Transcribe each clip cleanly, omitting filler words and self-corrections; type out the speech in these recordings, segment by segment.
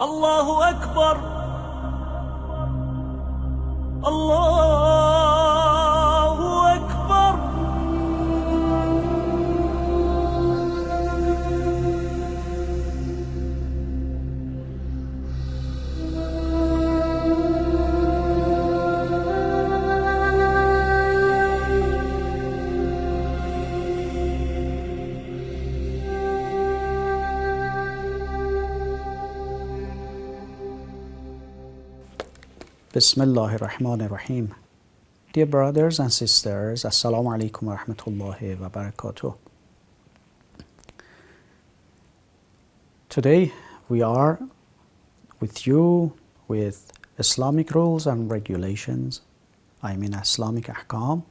الله أكبر الله أكبر. Bismillahir Rahmanir Rahim. Dear brothers and sisters, Assalamu alaikum wa rahmatullahi wa barakatuh. Today we are with you with Islamic rules and regulations, Islamic ahkam,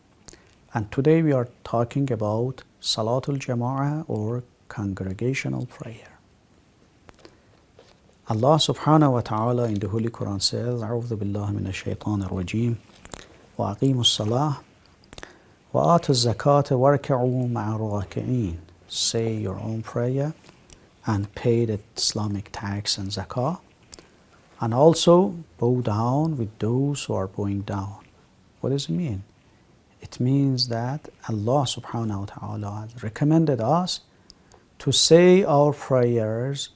and today we are talking about Salatul Jama'ah or congregational prayer. Allah subhanahu wa ta'ala in the Holy Quran says, A'udhu billahi minash shaitanir rajim, wa aqimus salah, wa atuz zakata warka'u ma'a raki'in. Say your own prayer and pay the Islamic tax and zakah, and also bow down with those who are bowing down. What does it mean? It means that Allah subhanahu wa ta'ala has recommended us to say our prayers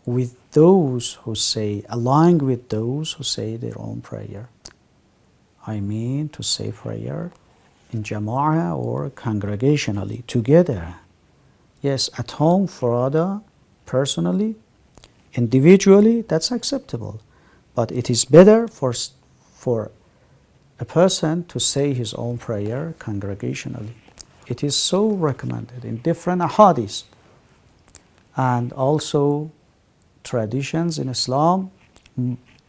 with those who say, along with those who say their own prayer. To say prayer in jama'ah or congregationally, together. Yes, at home for other, personally, individually, that's acceptable. But it is better for a person to say his own prayer congregationally. It is so recommended in different ahadith and also traditions in Islam.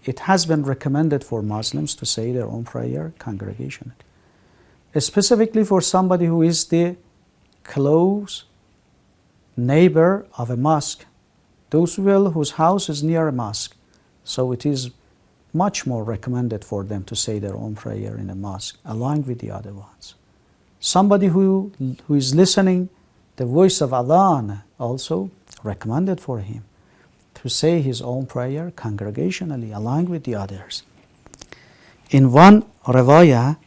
It has been recommended for Muslims to say their own prayer congregationally, specifically for somebody who is the close neighbor of a mosque, those whose house is near a mosque. So it is much more recommended for them to say their own prayer in a mosque along with the other ones. Somebody who is listening the voice of adhan, also recommended for him to say his own prayer congregationally along with the others. In one riwayah,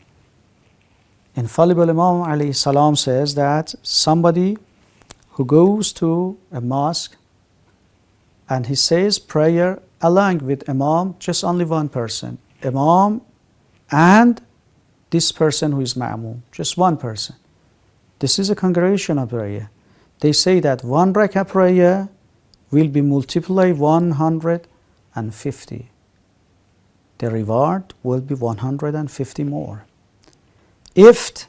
infallible Imam alayhi salam says that somebody who goes to a mosque and he says prayer along with Imam, just only one person, Imam and this person who is Ma'mum, just one person. This is a congregational prayer. They say that one rak'ah prayer will be multiplied 150. The reward will be 150 more. If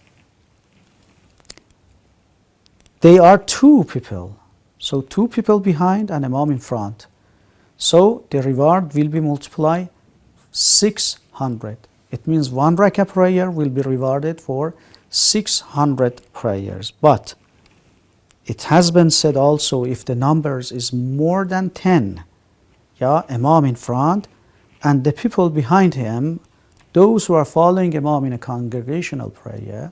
they are two people, so two people behind and Imam in front, so the reward will be multiplied 600. It means one rak'ah prayer will be rewarded for 600 prayers. But it has been said also, if the numbers is more than 10, Imam in front and the people behind him, those who are following Imam in a congregational prayer,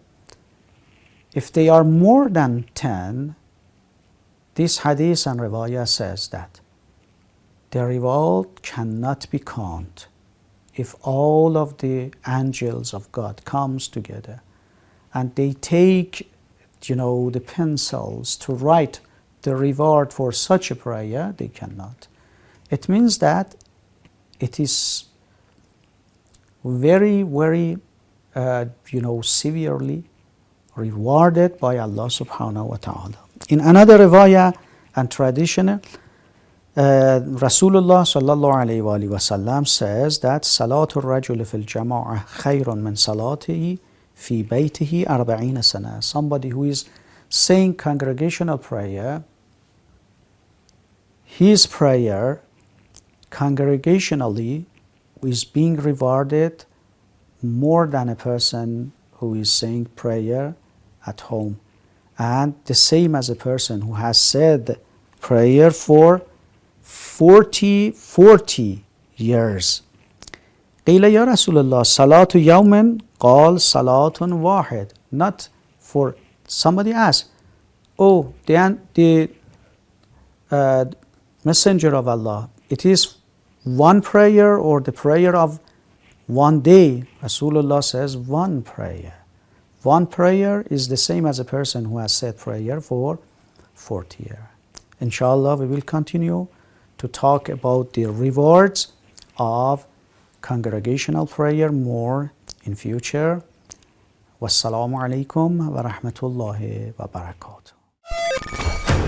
if they are more than 10, this hadith and riwayah says that the reward cannot be counted. If all of the angels of God comes together and they take the pencils to write the reward for such a prayer, they cannot. It means that it is very, very, severely rewarded by Allah subhanahu wa ta'ala. In another riwayah and tradition, Rasulullah sallallahu alayhi wa sallam says that Salatul Rajul fil Jama'ah khayrun min salatihi fi baytihi 40 sana. Somebody who is saying congregational prayer, his prayer congregationally is being rewarded more than a person who is saying prayer at home, and the same as a person who has said prayer for 40 years. قيل يا رسول الله صلاة يوم قال صلاة واحد. Not for somebody asked, oh, the Messenger of Allah, it is one prayer or the prayer of one day, Rasulullah says one prayer. One prayer is the same as a person who has said prayer for 40 years. Inshallah, we will continue to talk about the rewards of congregational prayer more in future. Wassalamu alaikum wa rahmatullahi wa barakatuh.